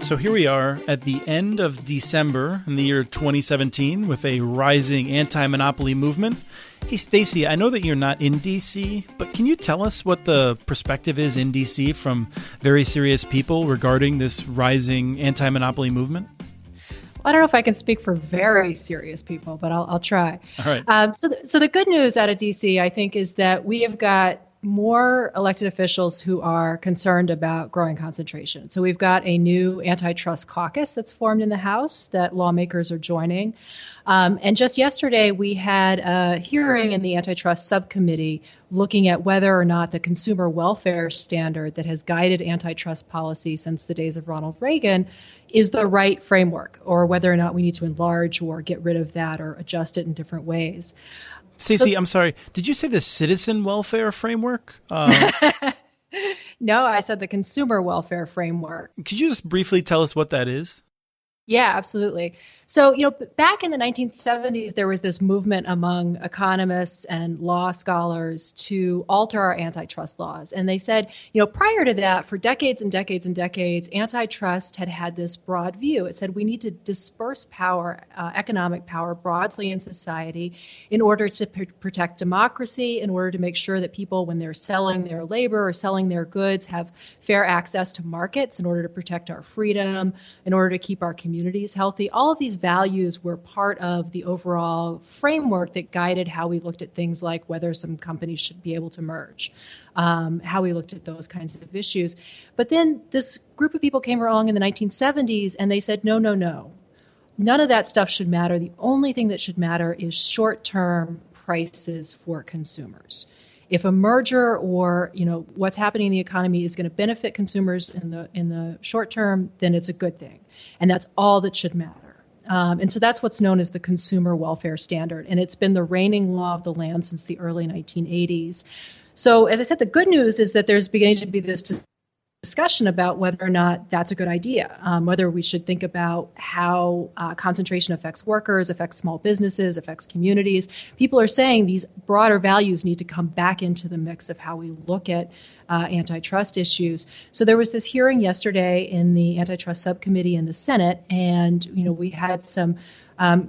So here we are at the end of December in the year 2017 with a rising anti-monopoly movement. Hey, Stacy, I know that you're not in D.C., but can you tell us what the perspective is in D.C. from very serious people regarding this rising anti-monopoly movement? I don't know if I can speak for very serious people, but I'll try. All right. So the good news out of D.C., I think, is that we have got more elected officials who are concerned about growing concentration. So we've got a new antitrust caucus that's formed in the House that lawmakers are joining. And just yesterday, we had a hearing in the antitrust subcommittee looking at whether or not the consumer welfare standard that has guided antitrust policy since the days of Ronald Reagan is the right framework, or whether or not we need to enlarge or get rid of that or adjust it in different ways. Stacy, I'm sorry. Did you say the citizen welfare framework? No, I said the consumer welfare framework. Could you just briefly tell us what that is? Yeah, absolutely. So, back in the 1970s, there was this movement among economists and law scholars to alter our antitrust laws. And they said, prior to that, for decades and decades and decades, antitrust had this broad view. It said we need to disperse power, economic power broadly in society in order to protect democracy, in order to make sure that people, when they're selling their labor or selling their goods, have fair access to markets in order to protect our freedom, in order to keep our communities healthy. All of these values were part of the overall framework that guided how we looked at things like whether some companies should be able to merge, how we looked at those kinds of issues. But then this group of people came along in the 1970s and they said, no. None of that stuff should matter. The only thing that should matter is short-term prices for consumers. If a merger or what's happening in the economy is going to benefit consumers in the short term, then it's a good thing, and that's all that should matter. And so that's what's known as the consumer welfare standard, and it's been the reigning law of the land since the early 1980s. So, as I said, the good news is that there's beginning to be this discussion about whether or not that's a good idea, whether we should think about how concentration affects workers, affects small businesses, affects communities. People are saying these broader values need to come back into the mix of how we look at antitrust issues. So there was this hearing yesterday in the antitrust subcommittee in the Senate, and we had some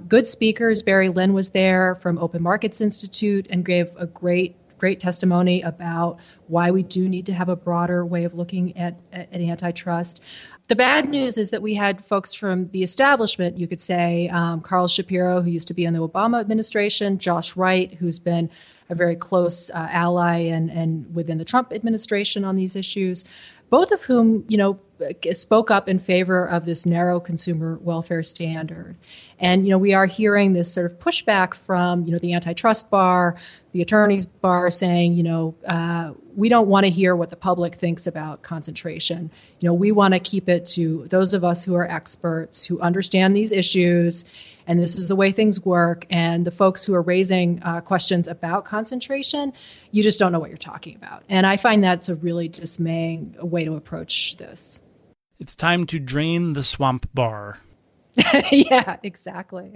good speakers. Barry Lynn was there from Open Markets Institute and gave a great testimony about why we do need to have a broader way of looking at antitrust. The bad news is that we had folks from the establishment, you could say, Carl Shapiro, who used to be in the Obama administration, Josh Wright, who's been a very close ally and within the Trump administration on these issues, both of whom, spoke up in favor of this narrow consumer welfare standard. And, we are hearing this sort of pushback from, the antitrust bar, the attorneys bar saying, we don't want to hear what the public thinks about concentration. We want to keep it to those of us who are experts, who understand these issues, and this is the way things work. And the folks who are raising questions about concentration, you just don't know what you're talking about. And I find that's a really dismaying way to approach this. It's time to drain the swamp bar. Yeah, exactly.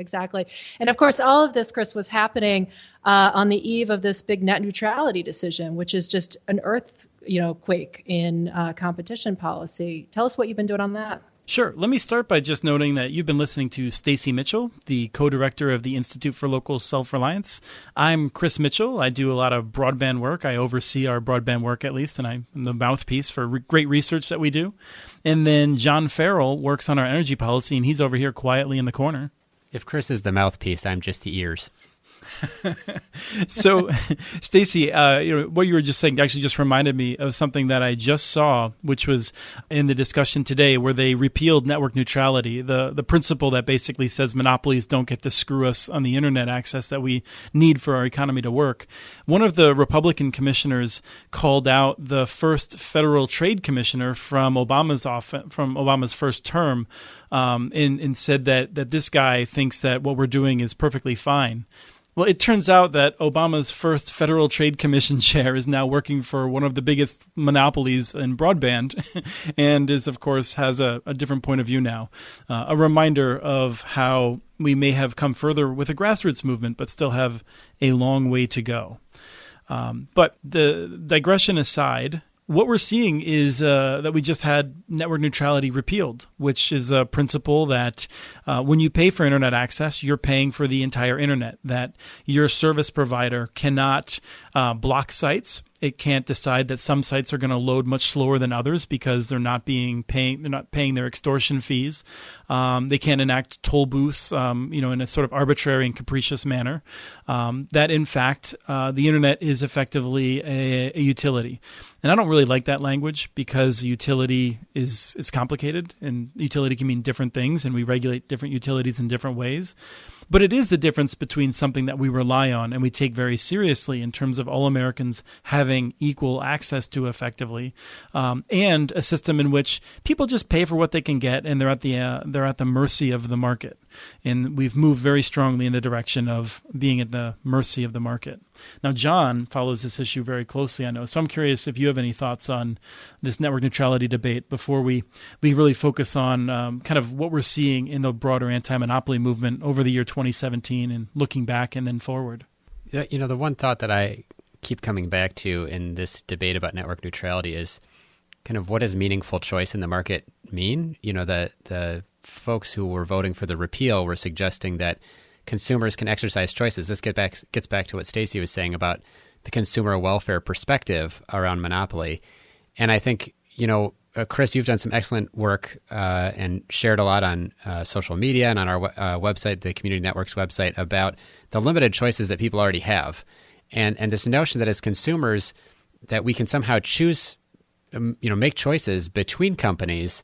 And of course, all of this, Chris, was happening on the eve of this big net neutrality decision, which is just an earthquake in competition policy. Tell us what you've been doing on that. Sure. Let me start by just noting that you've been listening to Stacy Mitchell, the co-director of the Institute for Local Self-Reliance. I'm Chris Mitchell. I do a lot of broadband work. I oversee our broadband work, at least, and I'm the mouthpiece for great research that we do. And then John Farrell works on our energy policy, and he's over here quietly in the corner. If Chris is the mouthpiece, I'm just the ears. So, Stacy, what you were just saying actually just reminded me of something that I just saw, which was in the discussion today where they repealed network neutrality, the principle that basically says monopolies don't get to screw us on the internet access that we need for our economy to work. One of the Republican commissioners called out the first federal trade commissioner from Obama's first term, and said that this guy thinks that what we're doing is perfectly fine. Well, it turns out that Obama's first Federal Trade Commission chair is now working for one of the biggest monopolies in broadband and of course, has a different point of view now. A reminder of how we may have come further with a grassroots movement, but still have a long way to go. But the digression aside, what we're seeing is that we just had network neutrality repealed, which is a principle that when you pay for internet access, you're paying for the entire internet, that your service provider cannot block sites. It can't decide that some sites are going to load much slower than others because they're not paying their extortion fees. They can't enact toll booths, in a sort of arbitrary and capricious manner. That in fact, the internet is effectively a utility. And I don't really like that language because utility is complicated, and utility can mean different things, and we regulate different utilities in different ways. But it is the difference between something that we rely on and we take very seriously in terms of all Americans having equal access to effectively, and a system in which people just pay for what they can get, and they're at the mercy of the market. And we've moved very strongly in the direction of being at the mercy of the market. Now, John follows this issue very closely, I know. So I'm curious if you have any thoughts on this network neutrality debate before we really focus on kind of what we're seeing in the broader anti-monopoly movement over the year 2017 and looking back and then forward. The one thought that I keep coming back to in this debate about network neutrality is kind of what does meaningful choice in the market mean? The folks who were voting for the repeal were suggesting that consumers can exercise choices. This gets back to what Stacy was saying about the consumer welfare perspective around monopoly. And I think, Chris, you've done some excellent work and shared a lot on social media and on our website, the Community Network's website, about the limited choices that people already have. And this notion that as consumers that we can somehow choose, make choices between companies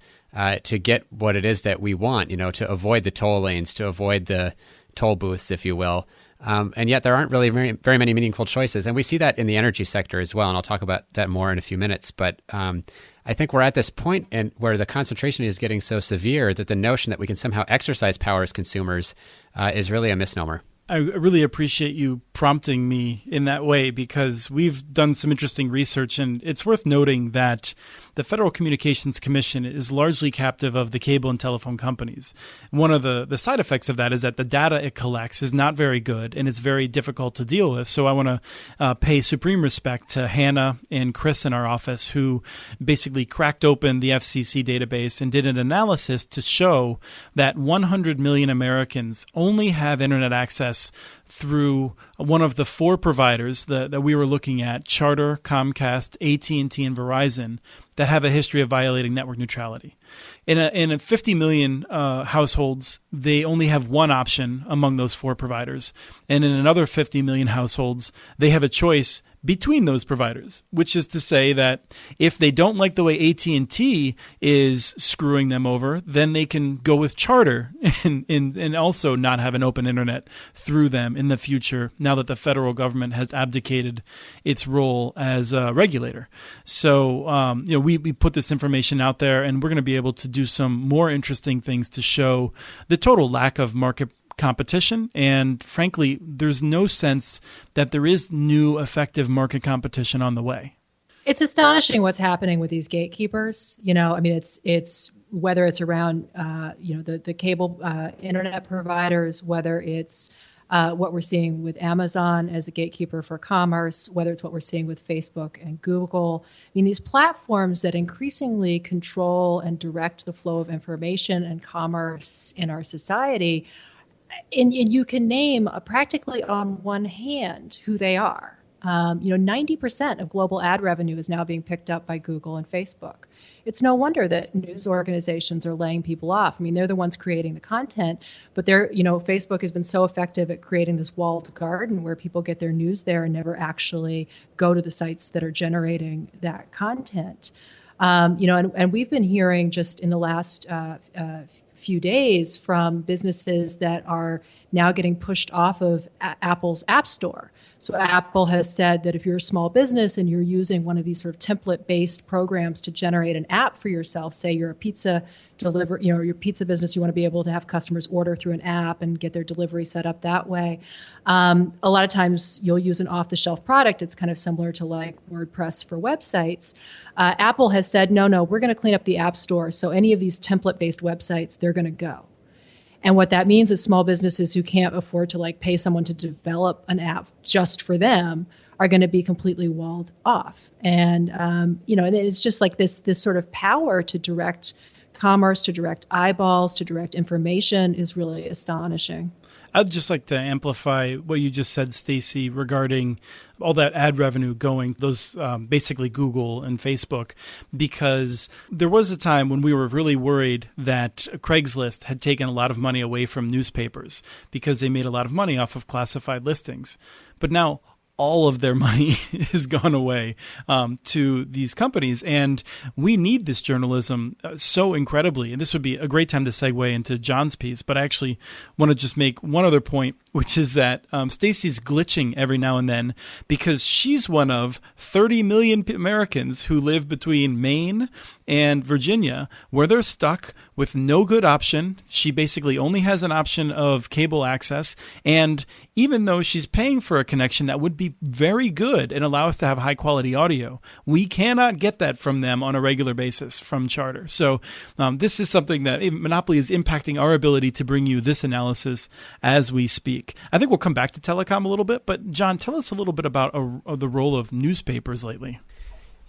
to get what it is that we want, to avoid the toll lanes, to avoid the toll booths, if you will. And yet there aren't really very, very many meaningful choices. And we see that in the energy sector as well. And I'll talk about that more in a few minutes. But I think we're at this point where the concentration is getting so severe that the notion that we can somehow exercise power as consumers is really a misnomer. I really appreciate you prompting me in that way, because we've done some interesting research, and it's worth noting that the Federal Communications Commission is largely captive of the cable and telephone companies. One of the side effects of that is that the data it collects is not very good, and it's very difficult to deal with. So I want to pay supreme respect to Hannah and Chris in our office, who basically cracked open the FCC database and did an analysis to show that 100 million Americans only have internet access through one of the four providers that we were looking at, Charter, Comcast, AT&T, and Verizon, that have a history of violating network neutrality. In 50 million households, they only have one option among those four providers. And in another 50 million households, they have a choice between those providers, which is to say that if they don't like the way AT&T is screwing them over, then they can go with Charter and also not have an open internet through them in the future, now that the federal government has abdicated its role as a regulator. So, we put this information out there, and we're going to be able to do some more interesting things to show the total lack of market competition. And frankly, there's no sense that there is new effective market competition on the way. It's astonishing what's happening with these gatekeepers. It's whether it's around, the cable internet providers, whether it's what we're seeing with Amazon as a gatekeeper for commerce, whether it's what we're seeing with Facebook and Google. I mean, these platforms that increasingly control and direct the flow of information and commerce in our society. And you can name practically on one hand who they are. 90% of global ad revenue is now being picked up by Google and Facebook. It's no wonder that news organizations are laying people off. I mean, they're the ones creating the content, but Facebook has been so effective at creating this walled garden where people get their news there and never actually go to the sites that are generating that content. And we've been hearing just in the last few days from businesses that are now getting pushed off of Apple's App Store. So Apple has said that if you're a small business and you're using one of these sort of template-based programs to generate an app for yourself, say you're a pizza delivery, your pizza business, you want to be able to have customers order through an app and get their delivery set up that way. A lot of times you'll use an off-the-shelf product. It's kind of similar to like WordPress for websites. Apple has said, no, we're going to clean up the App Store. So any of these template-based websites, they're going to go. And what that means is small businesses who can't afford to pay someone to develop an app just for them are going to be completely walled off. And, and it's just like this sort of power to direct commerce, to direct eyeballs, to direct information is really astonishing. I'd just like to amplify what you just said, Stacy, regarding all that ad revenue going, those basically Google and Facebook, because there was a time when we were really worried that Craigslist had taken a lot of money away from newspapers because they made a lot of money off of classified listings. But now all of their money has gone away to these companies. And we need this journalism so incredibly. And this would be a great time to segue into John's piece. But I actually want to just make one other point, which is that Stacy's glitching every now and then because she's one of 30 million Americans who live between Maine and Virginia, where they're stuck with no good option. She basically only has an option of cable access. And even though she's paying for a connection that would be very good and allow us to have high quality audio, we cannot get that from them on a regular basis from Charter. So this is something that Monopoly is impacting our ability to bring you this analysis as we speak. I think we'll come back to telecom a little bit, but John, tell us a little bit about the role of newspapers lately.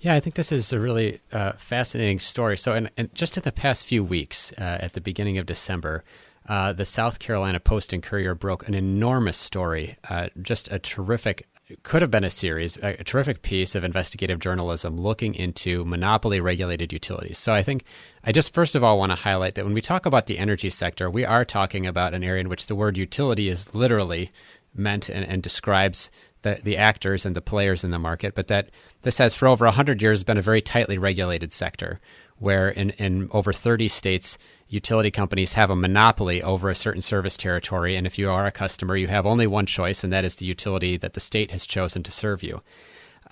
Yeah, I think this is a really fascinating story. So in just in the past few weeks, at the beginning of December, the South Carolina Post and Courier broke an enormous story, just a terrific, could have been a series, a terrific piece of investigative journalism looking into monopoly-regulated utilities. So I think I just first of all want to highlight that when we talk about the energy sector, we are talking about an area in which the word utility is literally meant and describes the actors and the players in the market, but that this has for over 100 years been a very tightly regulated sector where in over 30 states, utility companies have a monopoly over a certain service territory. And if you are a customer, you have only one choice, and that is the utility that the state has chosen to serve you.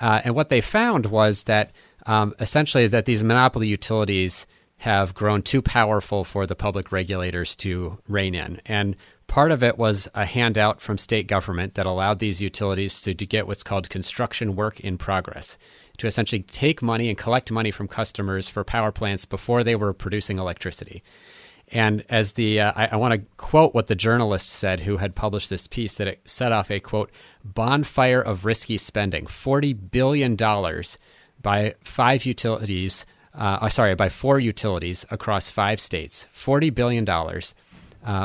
And what they found was that essentially that these monopoly utilities have grown too powerful for the public regulators to rein in. And part of it was a handout from state government that allowed these utilities to get what's called construction work in progress, to essentially take money and collect money from customers for power plants before they were producing electricity. And as I want to quote what the journalist said who had published this piece, that it set off a, quote, bonfire of risky spending, $40 billion by by 4 utilities across 5 states, $40 billion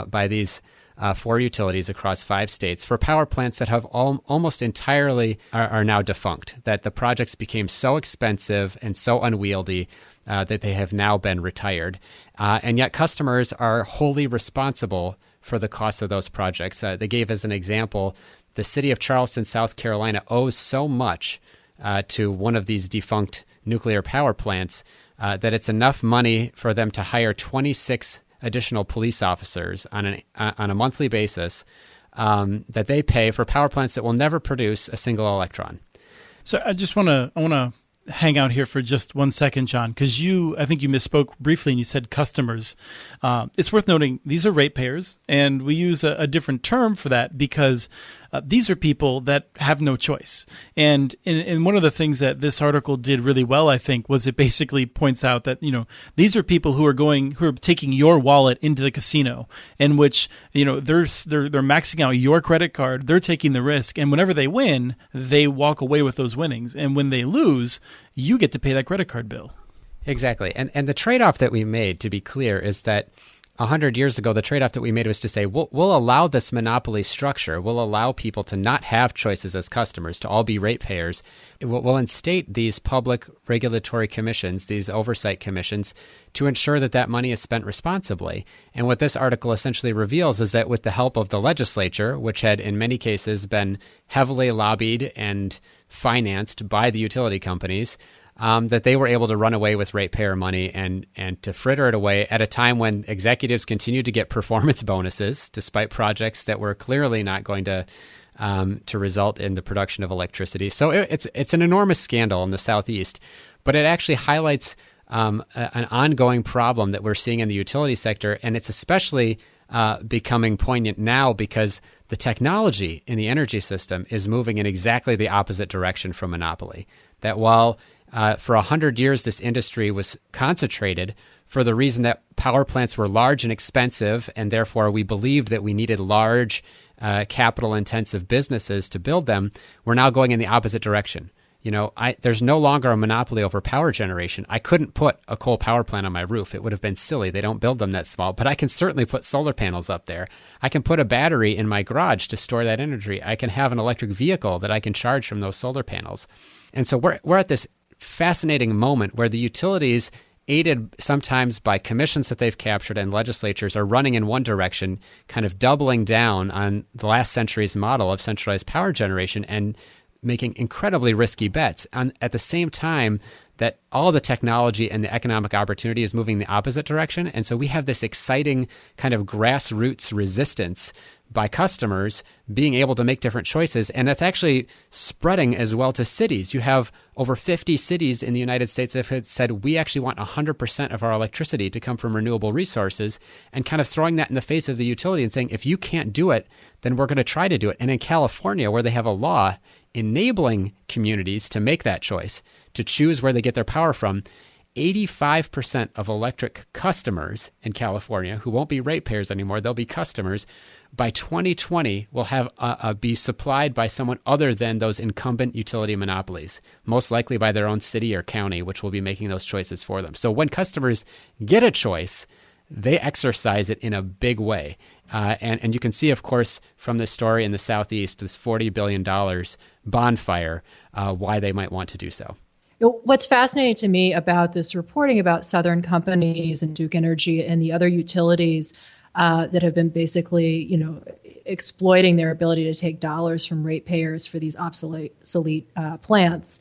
by these 4 utilities across 5 states for power plants that have almost entirely are now defunct, that the projects became so expensive and so unwieldy that they have now been retired. And yet customers are wholly responsible for the cost of those projects. They gave as an example, the city of Charleston, South Carolina owes so much to one of these defunct nuclear power plants that it's enough money for them to hire 26 additional police officers on a monthly basis that they pay for power plants that will never produce a single electron. So I want to hang out here for just 1 second, John, because I think you misspoke briefly and you said customers. It's worth noting these are ratepayers, and we use a different term for that because these are people that have no choice. And one of the things that this article did really well, I think, was it basically points out that, these are people who are taking your wallet into the casino, in which, they're maxing out your credit card, they're taking the risk, and whenever they win, they walk away with those winnings. And when they lose, you get to pay that credit card bill. Exactly. And the trade-off that we made, to be clear, is that 100 years ago, the trade-off that we made was to say, we'll allow this monopoly structure. We'll allow people to not have choices as customers, to all be ratepayers. We'll instate these public regulatory commissions, these oversight commissions, to ensure that money is spent responsibly. And what this article essentially reveals is that with the help of the legislature, which had in many cases been heavily lobbied and financed by the utility companies, that they were able to run away with ratepayer money and to fritter it away at a time when executives continued to get performance bonuses, despite projects that were clearly not going to result in the production of electricity. So it's an enormous scandal in the Southeast, but it actually highlights an ongoing problem that we're seeing in the utility sector, and it's especially becoming poignant now because the technology in the energy system is moving in exactly the opposite direction from monopoly. That while for 100 years, this industry was concentrated for the reason that power plants were large and expensive, and therefore we believed that we needed large capital-intensive businesses to build them, we're now going in the opposite direction. There's no longer a monopoly over power generation. I couldn't put a coal power plant on my roof. It would have been silly. They don't build them that small, but I can certainly put solar panels up there. I can put a battery in my garage to store that energy. I can have an electric vehicle that I can charge from those solar panels. And so we're at this fascinating moment where the utilities, aided sometimes by commissions that they've captured and legislatures, are running in one direction, kind of doubling down on the last century's model of centralized power generation and making incredibly risky bets. And at the same time that all the technology and the economic opportunity is moving the opposite direction. And so we have this exciting kind of grassroots resistance by customers being able to make different choices. And that's actually spreading as well to cities. You have over 50 cities in the United States that have said, we actually want 100% of our electricity to come from renewable resources, and kind of throwing that in the face of the utility and saying, if you can't do it, then we're going to try to do it. And in California, where they have a law enabling communities to make that choice, to choose where they get their power from, 85% of electric customers in California, who won't be ratepayers anymore, they'll be customers, by 2020 will have be supplied by someone other than those incumbent utility monopolies, most likely by their own city or county, which will be making those choices for them. So when customers get a choice, they exercise it in a big way. And you can see, of course, from this story in the Southeast, this $40 billion bonfire, why they might want to do so. What's fascinating to me about this reporting about Southern companies and Duke Energy and the other utilities that have been basically, exploiting their ability to take dollars from ratepayers for these obsolete plants,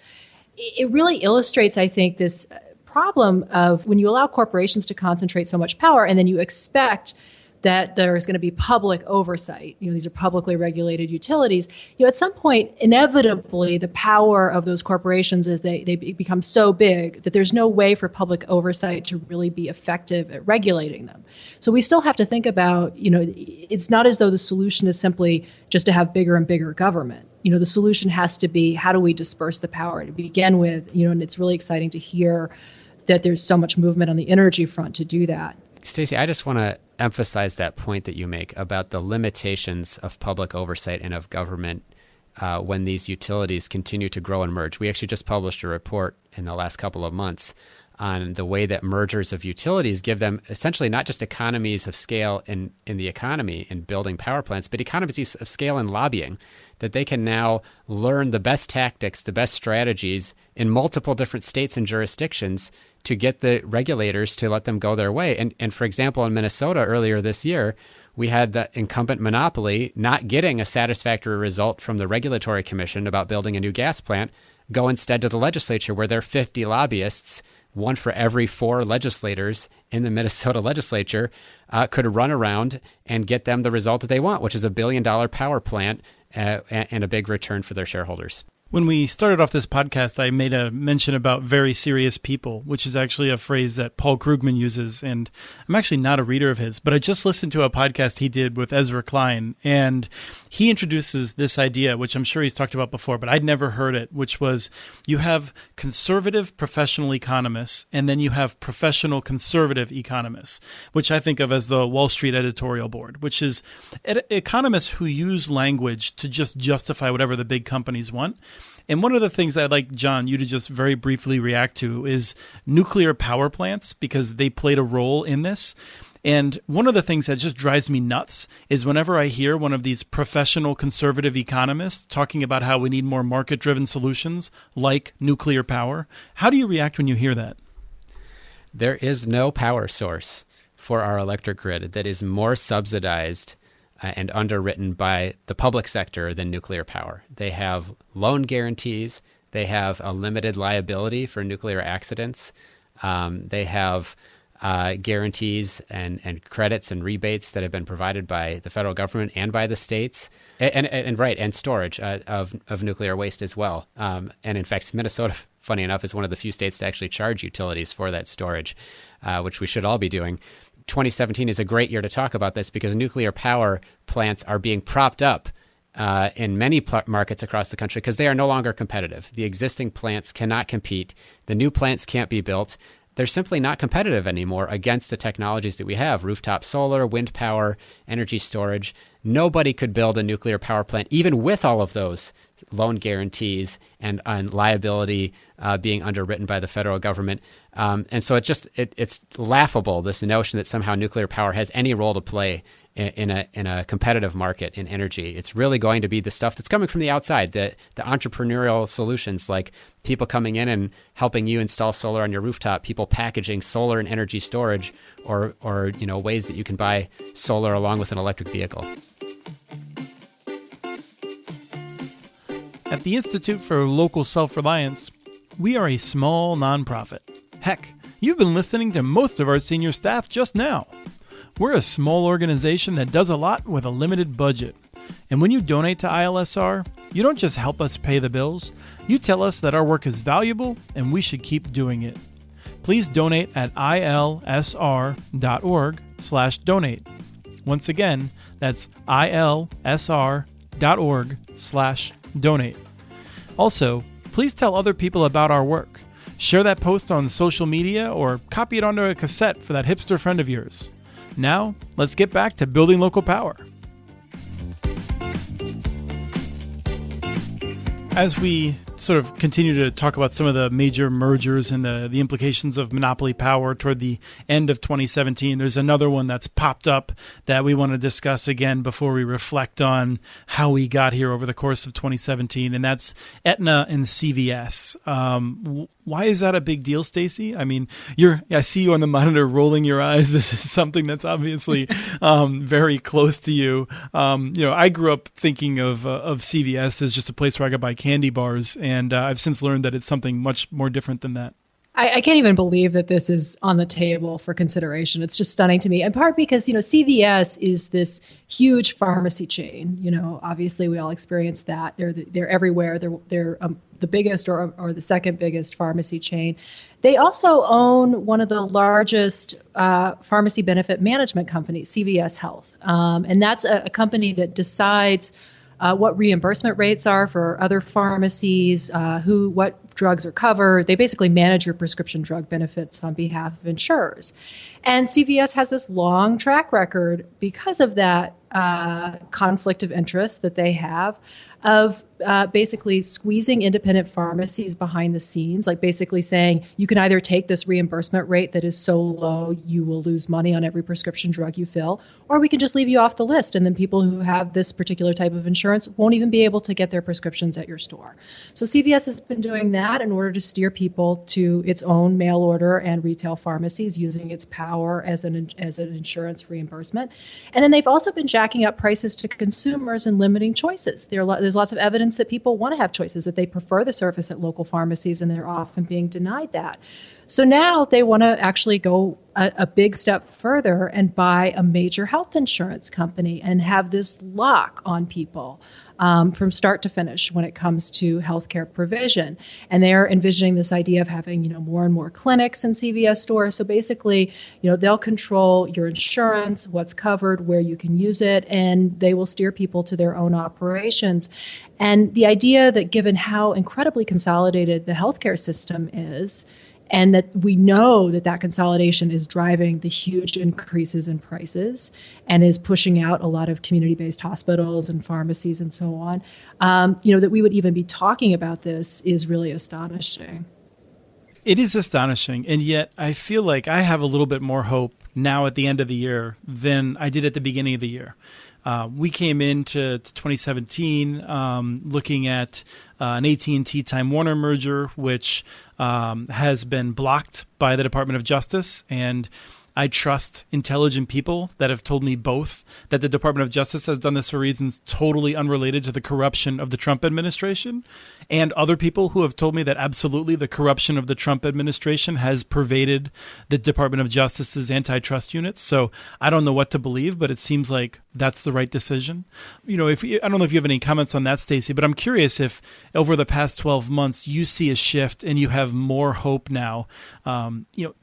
it really illustrates, I think, this problem of when you allow corporations to concentrate so much power and then you expect that there's going to be public oversight. These are publicly regulated utilities. At some point, inevitably, the power of those corporations is they become so big that there's no way for public oversight to really be effective at regulating them. So we still have to think about, it's not as though the solution is simply just to have bigger and bigger government. The solution has to be, how do we disperse the power to begin with? And it's really exciting to hear that there's so much movement on the energy front to do that. Stacy, I just want to emphasize that point that you make about the limitations of public oversight and of government when these utilities continue to grow and merge. We actually just published a report in the last couple of months on the way that mergers of utilities give them essentially not just economies of scale in the economy in building power plants, but economies of scale in lobbying, that they can now learn the best tactics, the best strategies in multiple different states and jurisdictions to get the regulators to let them go their way. And for example, in Minnesota earlier this year, we had the incumbent monopoly not getting a satisfactory result from the regulatory commission about building a new gas plant, go instead to the legislature where there are 50 lobbyists, one for every 4 legislators in the Minnesota legislature, could run around and get them the result that they want, which is $1 billion power plant and a big return for their shareholders. When we started off this podcast, I made a mention about very serious people, which is actually a phrase that Paul Krugman uses. And I'm actually not a reader of his, but I just listened to a podcast he did with Ezra Klein. And he introduces this idea, which I'm sure he's talked about before, but I'd never heard it, which was you have conservative professional economists, and then you have professional conservative economists, which I think of as the Wall Street editorial board, which is economists who use language to just justify whatever the big companies want. And one of the things I'd like, John, you to just very briefly react to is nuclear power plants, because they played a role in this. And one of the things that just drives me nuts is whenever I hear one of these professional conservative economists talking about how we need more market-driven solutions like nuclear power. How do you react when you hear that? There is no power source for our electric grid that is more subsidized and underwritten by the public sector than nuclear power. They have loan guarantees. They have a limited liability for nuclear accidents. They have guarantees and credits and rebates that have been provided by the federal government and by the states, and storage of nuclear waste as well. And in fact, Minnesota, funny enough, is one of the few states to actually charge utilities for that storage, which we should all be doing. 2017 is a great year to talk about this because nuclear power plants are being propped up in many markets across the country because they are no longer competitive. The existing plants cannot compete. The new plants can't be built. they're simply not competitive anymore against the technologies that we have: rooftop solar, wind power, energy storage. Nobody could build a nuclear power plant, even with all of those loan guarantees and liability being underwritten by the federal government. And so it's laughable, this notion that somehow nuclear power has any role to play in a competitive market in energy. It's really going to be the stuff that's coming from the outside, the entrepreneurial solutions, like people coming in and helping you install solar on your rooftop, people packaging solar and energy storage, or ways that you can buy solar along with an electric vehicle. At the Institute for Local Self-Reliance, we are a small nonprofit. Heck, you've been listening to most of our senior staff just now. We're a small organization that does a lot with a limited budget. And when you donate to ILSR, you don't just help us pay the bills, you tell us that our work is valuable and we should keep doing it. Please donate at ilsr.org/donate. Once again, that's ilsr.org/donate. Also, please tell other people about our work. Share that post on social media or copy it onto a cassette for that hipster friend of yours. Now, let's get back to building local power. As we sort of continue to talk about some of the major mergers and the implications of monopoly power toward the end of 2017, there's another one that's popped up that we want to discuss again before we reflect on how we got here over the course of 2017, and that's Aetna and CVS. Why is that a big deal, Stacy? I mean, I see you on the monitor rolling your eyes. This is something that's obviously very close to you. I grew up thinking of CVS as just a place where I could buy candy bars, and I've since learned that it's something much more different than that. I can't even believe that this is on the table for consideration. It's just stunning to me, in part because, CVS is this huge pharmacy chain. Obviously we all experience that. They're everywhere. They're the biggest or the second biggest pharmacy chain. They also own one of the largest pharmacy benefit management companies, CVS Health. And that's a company that decides what reimbursement rates are for other pharmacies, what drugs are covered. They basically manage your prescription drug benefits on behalf of insurers. And CVS has this long track record because of that conflict of interest that they have of basically squeezing independent pharmacies behind the scenes, like basically saying you can either take this reimbursement rate that is so low you will lose money on every prescription drug you fill, or we can just leave you off the list, and then people who have this particular type of insurance won't even be able to get their prescriptions at your store. So CVS has been doing that in order to steer people to its own mail order and retail pharmacies, using its power as an insurance reimbursement. And then they've also been jacking up prices to consumers and limiting choices. There's lots of evidence that people want to have choices, that they prefer the service at local pharmacies, and they're often being denied that. So now they want to actually go a big step further and buy a major health insurance company and have this lock on people from start to finish when it comes to healthcare provision. And they're envisioning this idea of having, more and more clinics in CVS stores. So basically, they'll control your insurance, what's covered, where you can use it, and they will steer people to their own operations. And the idea that given how incredibly consolidated the healthcare system is, and that we know that consolidation is driving the huge increases in prices and is pushing out a lot of community-based hospitals and pharmacies and so on, that we would even be talking about this is really astonishing. It is astonishing, and yet I feel like I have a little bit more hope now at the end of the year than I did at the beginning of the year. We came into 2017 looking at an AT&T Time Warner merger, which has been blocked by the Department of Justice, and I trust intelligent people that have told me both that the Department of Justice has done this for reasons totally unrelated to the corruption of the Trump administration, and other people who have told me that absolutely the corruption of the Trump administration has pervaded the Department of Justice's antitrust units. So I don't know what to believe, but it seems like that's the right decision. I don't know if you have any comments on that, Stacy, but I'm curious if over the past 12 months you see a shift and you have more hope now,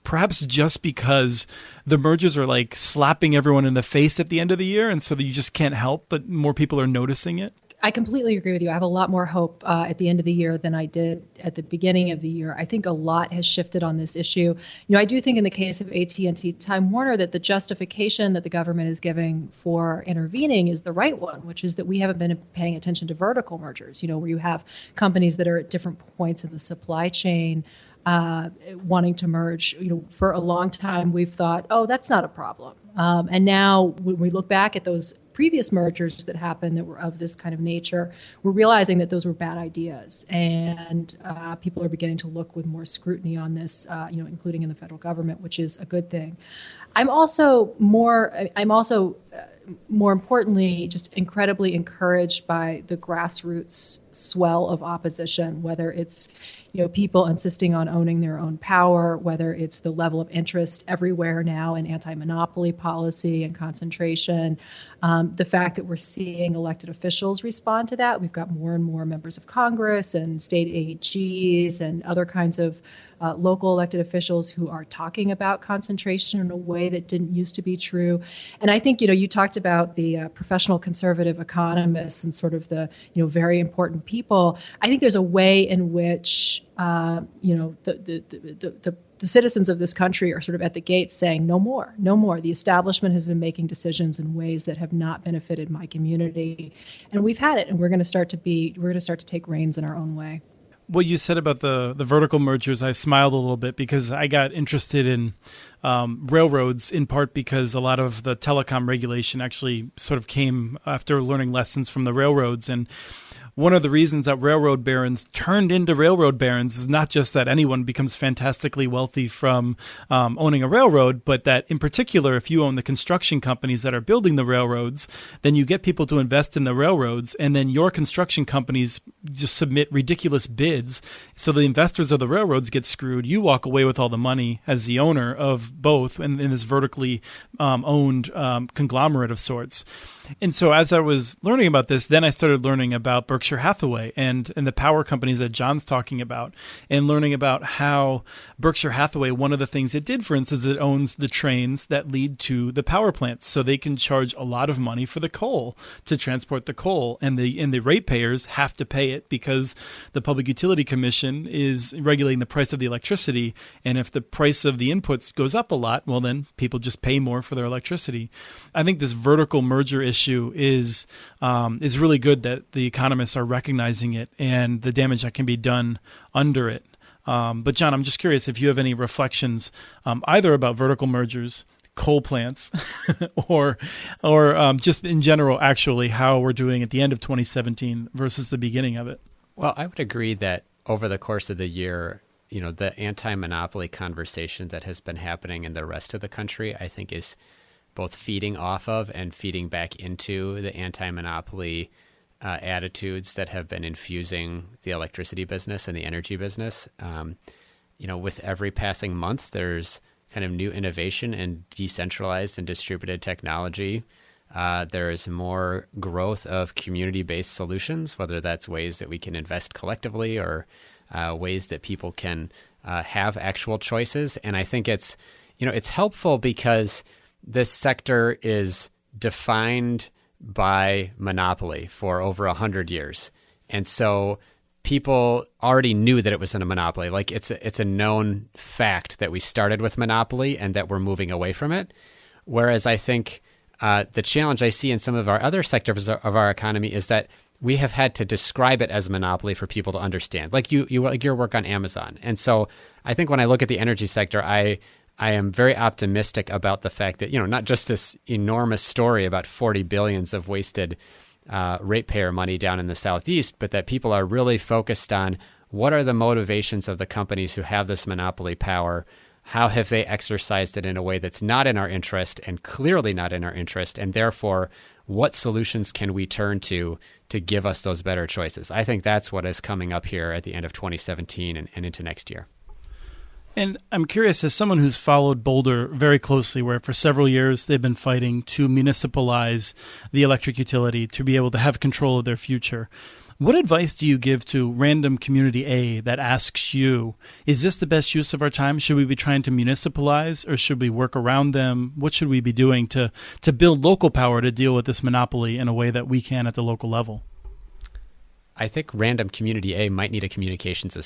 perhaps just because the mergers are like slapping everyone in the face at the end of the year, and so that you just can't help but more people are noticing it. I completely agree with you. I have a lot more hope at the end of the year than I did at the beginning of the year. I think a lot has shifted on this issue. I do think in the case of AT&T Time Warner that the justification that the government is giving for intervening is the right one, which is that we haven't been paying attention to vertical mergers, where you have companies that are at different points in the supply chain wanting to merge. For a long time, we've thought, oh, that's not a problem. And now when we look back at those previous mergers that happened that were of this kind of nature, we're realizing that those were bad ideas. And people are beginning to look with more scrutiny on this, including in the federal government, which is a good thing. I'm also more importantly, just incredibly encouraged by the grassroots swell of opposition, whether it's people insisting on owning their own power, whether it's the level of interest everywhere now in anti-monopoly policy and concentration, the fact that we're seeing elected officials respond to that. We've got more and more members of Congress and state AGs and other kinds of local elected officials who are talking about concentration in a way that didn't used to be true. And I think, you talked about the professional conservative economists and sort of the, very important people. I think there's a way in which, the citizens of this country are sort of at the gates saying, no more, no more. The establishment has been making decisions in ways that have not benefited my community. And we've had it, and we're going to start to take reins in our own way. What you said about the vertical mergers, I smiled a little bit because I got interested in railroads in part because a lot of the telecom regulation actually sort of came after learning lessons from the railroads. And one of the reasons that railroad barons turned into railroad barons is not just that anyone becomes fantastically wealthy from owning a railroad, but that in particular, if you own the construction companies that are building the railroads, then you get people to invest in the railroads, and then your construction companies just submit ridiculous bids. So the investors of the railroads get screwed. You walk away with all the money as the owner of both in this vertically owned conglomerate of sorts. And so as I was learning about this, then I started learning about Berkshire Hathaway and the power companies that John's talking about, and learning about how Berkshire Hathaway, one of the things it did, for instance, it owns the trains that lead to the power plants. So they can charge a lot of money for the coal to transport the coal, and the ratepayers have to pay it because the Public Utility Commission is regulating the price of the electricity. And if the price of the inputs goes up a lot, well, then people just pay more for their electricity. I think this vertical merger issue is really good that the economists are recognizing it and the damage that can be done under it. But John, I'm just curious if you have any reflections either about vertical mergers, coal plants, or just in general, actually, how we're doing at the end of 2017 versus the beginning of it. Well, I would agree that over the course of the year, the anti-monopoly conversation that has been happening in the rest of the country, I think is both feeding off of and feeding back into the anti-monopoly attitudes that have been infusing the electricity business and the energy business. With every passing month, there's kind of new innovation in decentralized and distributed technology. There is more growth of community-based solutions, whether that's ways that we can invest collectively or ways that people can have actual choices. And I think it's helpful because this sector is defined by monopoly for over 100 years. And so people already knew that it was in a monopoly. Like it's a known fact that we started with monopoly and that we're moving away from it. Whereas I think the challenge I see in some of our other sectors of our economy is that we have had to describe it as a monopoly for people to understand, like your work on Amazon. And so I think when I look at the energy sector, I am very optimistic about the fact that, not just this enormous story about 40 billions of wasted ratepayer money down in the Southeast, but that people are really focused on what are the motivations of the companies who have this monopoly power. How have they exercised it in a way that's not in our interest and clearly not in our interest? And therefore, what solutions can we turn to give us those better choices? I think that's what is coming up here at the end of 2017 and into next year. And I'm curious, as someone who's followed Boulder very closely, where for several years they've been fighting to municipalize the electric utility to be able to have control of their future, what advice do you give to random community A that asks you, is this the best use of our time? Should we be trying to municipalize or should we work around them? What should we be doing to build local power to deal with this monopoly in a way that we can at the local level? I think Random Community A might need a communications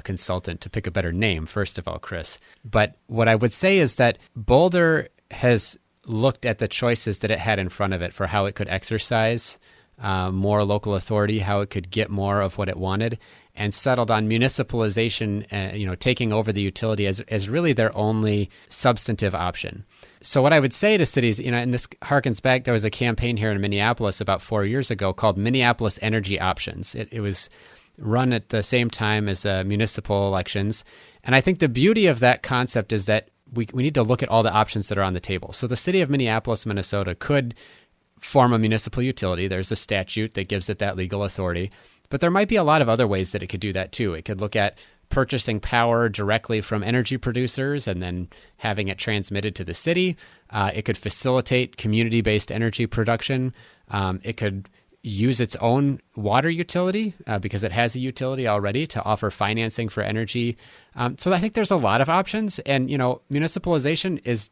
consultant to pick a better name, first of all, Chris. But what I would say is that Boulder has looked at the choices that it had in front of it for how it could exercise more local authority, how it could get more of what it wanted, and settled on municipalization, taking over the utility as really their only substantive option. So what I would say to cities, and this harkens back, there was a campaign here in Minneapolis about 4 years ago called Minneapolis Energy Options. It was run at the same time as municipal elections. And I think the beauty of that concept is that we need to look at all the options that are on the table. So the city of Minneapolis, Minnesota could form a municipal utility. There's a statute that gives it that legal authority. But there might be a lot of other ways that it could do that too. It could look at purchasing power directly from energy producers and then having it transmitted to the city. It could facilitate community-based energy production. It could use its own water utility because it has a utility already to offer financing for energy. So I think there's a lot of options. And, municipalization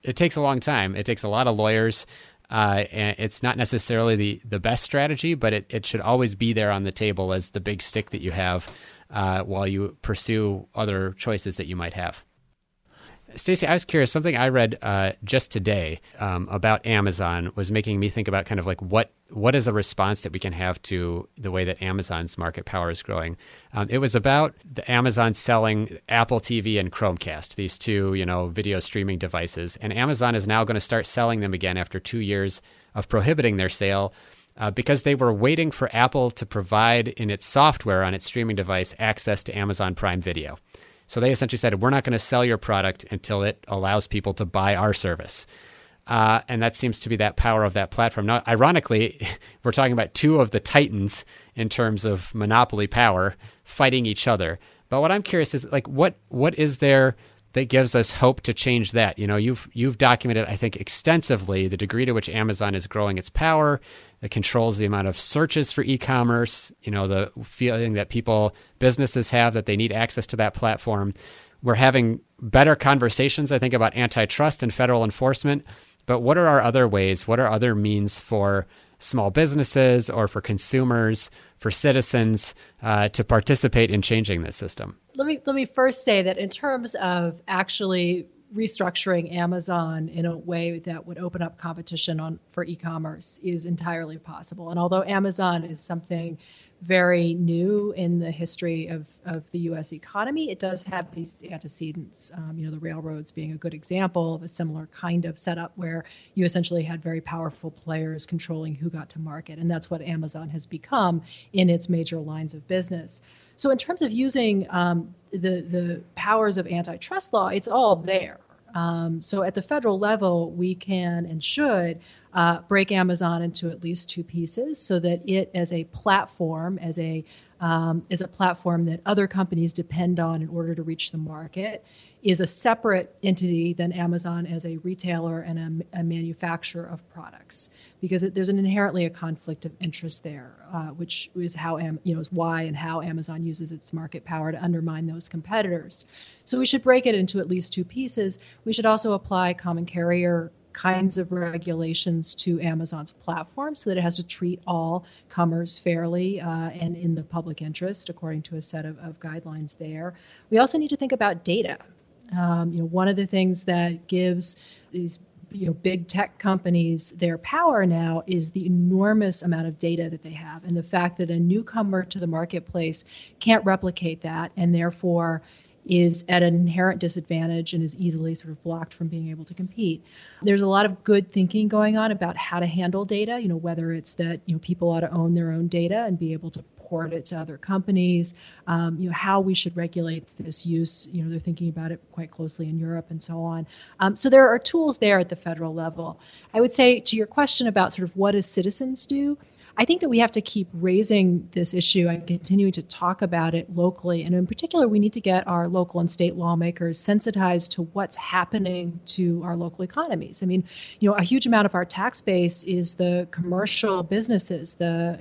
it takes a long time. It takes a lot of lawyers. And it's not necessarily the best strategy, but it should always be there on the table as the big stick that you have while you pursue other choices that you might have. Stacy, I was curious, something I read just today about Amazon was making me think about kind of like what is a response that we can have to the way that Amazon's market power is growing. It was about the Amazon selling Apple TV and Chromecast, these two, video streaming devices. And Amazon is now going to start selling them again after 2 years of prohibiting their sale because they were waiting for Apple to provide in its software on its streaming device access to Amazon Prime Video. So they essentially said, we're not going to sell your product until it allows people to buy our service. And that seems to be that power of that platform. Now, ironically, we're talking about two of the titans in terms of monopoly power fighting each other. But what I'm curious is, like, what is there that gives us hope to change that? You've documented, I think, extensively the degree to which Amazon is growing its power. It controls the amount of searches for e-commerce, the feeling that businesses have that they need access to that platform. We're having better conversations, I think, about antitrust and federal enforcement. But what are our other ways? What are other means for small businesses or for consumers, for citizens to participate in changing this system? Let me first say that in terms of actually restructuring Amazon in a way that would open up competition for e-commerce is entirely possible. And although Amazon is something very new in the history of the U.S. economy, it does have these antecedents, the railroads being a good example of a similar kind of setup where you essentially had very powerful players controlling who got to market. And that's what Amazon has become in its major lines of business. So in terms of using the powers of antitrust law, it's all there. So at the federal level, we can and should break Amazon into at least two pieces so that it as a platform, as a platform that other companies depend on in order to reach the market, is a separate entity than Amazon as a retailer and a manufacturer of products, because there's inherently a conflict of interest there, which is is why and how Amazon uses its market power to undermine those competitors. So we should break it into at least two pieces. We should also apply common carrier kinds of regulations to Amazon's platform so that it has to treat all comers fairly and in the public interest according to a set of guidelines there. We also need to think about data. One of the things that gives these big tech companies their power now is the enormous amount of data that they have, and the fact that a newcomer to the marketplace can't replicate that and therefore is at an inherent disadvantage and is easily sort of blocked from being able to compete. There's a lot of good thinking going on about how to handle data, whether it's that people ought to own their own data and be able to port it to other companies, how we should regulate this use. They're thinking about it quite closely in Europe and so on. So there are tools there at the federal level. I would say to your question about sort of what do citizens do, I think that we have to keep raising this issue and continuing to talk about it locally. And in particular, we need to get our local and state lawmakers sensitized to what's happening to our local economies. I mean, a huge amount of our tax base is the commercial businesses, the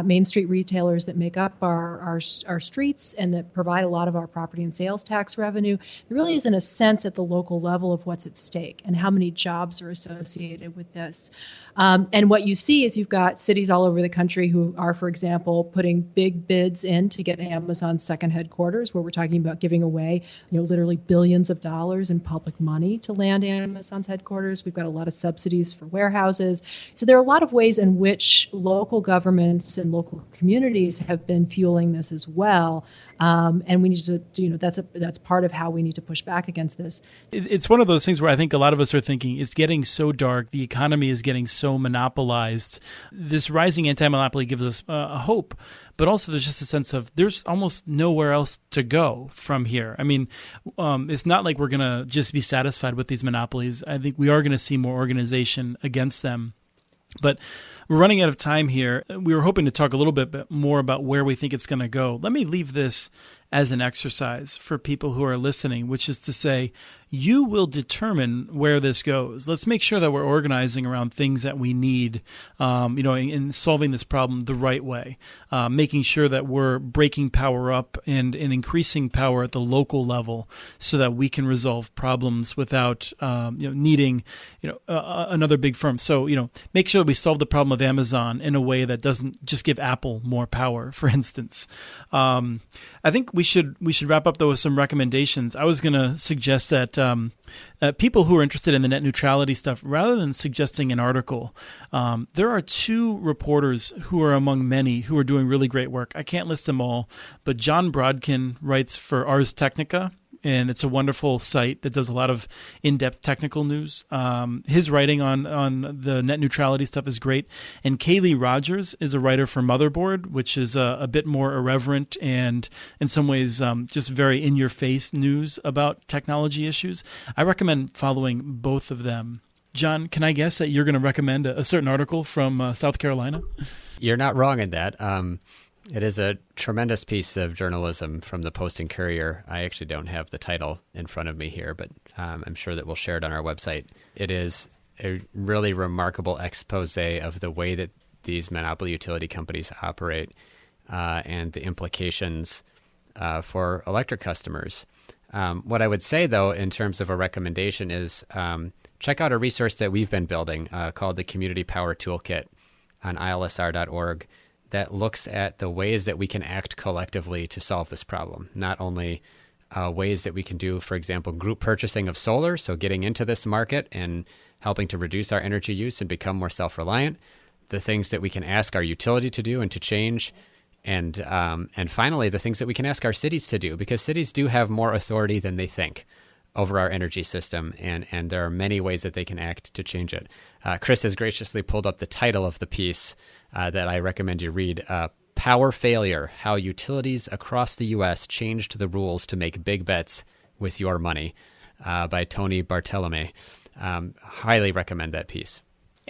Main Street retailers that make up our streets and that provide a lot of our property and sales tax revenue. There really isn't a sense at the local level of what's at stake and how many jobs are associated with this. And what you see is you've got got cities all over the country who are, for example, putting big bids in to get Amazon's second headquarters, where we're talking about giving away, literally billions of dollars in public money to land Amazon's headquarters. We've got a lot of subsidies for warehouses. So there are a lot of ways in which local governments and local communities have been fueling this as well. And we need to, that's part of how we need to push back against this. It's one of those things where I think a lot of us are thinking it's getting so dark, the economy is getting so monopolized. This rising anti-monopoly gives us a hope, but also there's just a sense of there's almost nowhere else to go from here. I mean, it's not like we're going to just be satisfied with these monopolies. I think we are going to see more organization against them. But we're running out of time here. We were hoping to talk a little bit more about where we think it's going to go. Let me leave this as an exercise for people who are listening, which is to say, you will determine where this goes. Let's make sure that we're organizing around things that we need, in solving this problem the right way, making sure that we're breaking power up and increasing power at the local level so that we can resolve problems without, needing, another big firm. So, make sure that we solve the problem of Amazon in a way that doesn't just give Apple more power, for instance. I think we should wrap up, though, with some recommendations. I was going to suggest that people who are interested in the net neutrality stuff, rather than suggesting an article, there are two reporters who are among many who are doing really great work. I can't list them all, but John Brodkin writes for Ars Technica, and it's a wonderful site that does a lot of in-depth technical news. His writing on the net neutrality stuff is great. And Kaylee Rogers is a writer for Motherboard, which is a bit more irreverent and in some ways just very in-your-face news about technology issues. I recommend following both of them. John, can I guess that you're going to recommend a certain article from South Carolina? You're not wrong in that. It is a tremendous piece of journalism from the Post and Courier. I actually don't have the title in front of me here, but I'm sure that we'll share it on our website. It is a really remarkable expose of the way that these monopoly utility companies operate and the implications for electric customers. What I would say, though, in terms of a recommendation is check out a resource that we've been building called the Community Power Toolkit on ILSR.org. that looks at the ways that we can act collectively to solve this problem. Not only ways that we can do, for example, group purchasing of solar, so getting into this market and helping to reduce our energy use and become more self-reliant, the things that we can ask our utility to do and to change, and finally, the things that we can ask our cities to do, because cities do have more authority than they think over our energy system, and there are many ways that they can act to change it. Chris has graciously pulled up the title of the piece that I recommend you read, Power Failure, How Utilities Across the U.S. Changed the Rules to Make Big Bets with Your Money, by Tony Bartolome. Highly recommend that piece.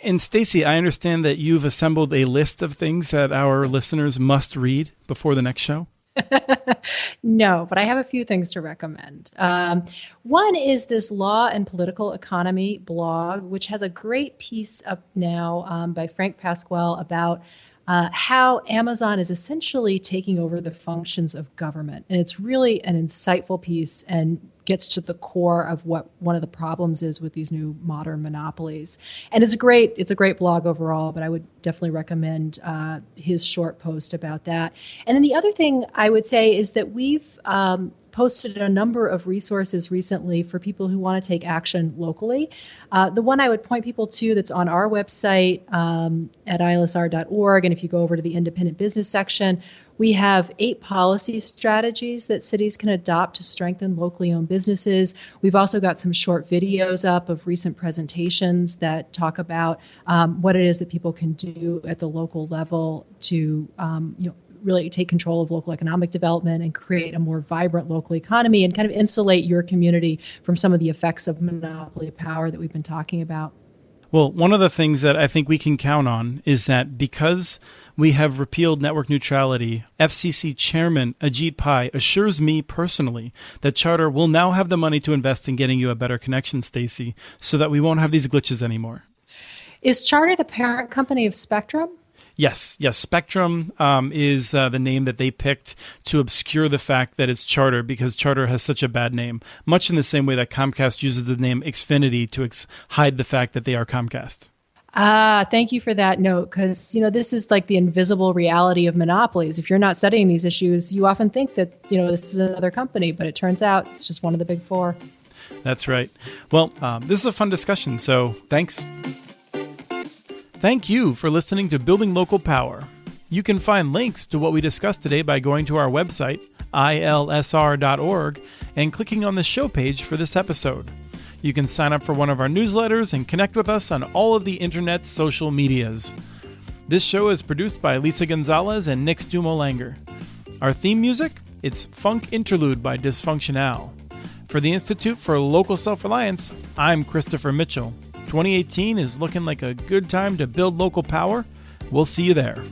And Stacy, I understand that you've assembled a list of things that our listeners must read before the next show. No, but I have a few things to recommend. One is this Law and Political Economy blog, which has a great piece up now by Frank Pasquale about how Amazon is essentially taking over the functions of government. And it's really an insightful piece and gets to the core of what one of the problems is with these new modern monopolies. And it's a great blog overall, but I would definitely recommend his short post about that. And then the other thing I would say is that we've posted a number of resources recently for people who want to take action locally. The one I would point people to that's on our website at ilsr.org, and if you go over to the independent business section, we have 8 policy strategies that cities can adopt to strengthen locally owned businesses. We've also got some short videos up of recent presentations that talk about what it is that people can do at the local level to really take control of local economic development and create a more vibrant local economy and kind of insulate your community from some of the effects of monopoly power that we've been talking about. Well, one of the things that I think we can count on is that because we have repealed network neutrality, FCC Chairman Ajit Pai assures me personally that Charter will now have the money to invest in getting you a better connection, Stacy, so that we won't have these glitches anymore. Is Charter the parent company of Spectrum? Yes. Spectrum is the name that they picked to obscure the fact that it's Charter, because Charter has such a bad name, much in the same way that Comcast uses the name Xfinity to hide the fact that they are Comcast. Thank you for that note, because this is like the invisible reality of monopolies. If you're not studying these issues, you often think that this is another company, but it turns out it's just one of the big four. That's right. Well, this is a fun discussion, so thanks. Thank you for listening to Building Local Power. You can find links to what we discussed today by going to our website, ILSR.org, and clicking on the show page for this episode. You can sign up for one of our newsletters and connect with us on all of the internet's social medias. This show is produced by Lisa Gonzalez and Nick Stumo-Langer. Our theme music? It's Funk Interlude by Dysfunctional. For the Institute for Local Self-Reliance, I'm Christopher Mitchell. 2018 is looking like a good time to build local power. We'll see you there.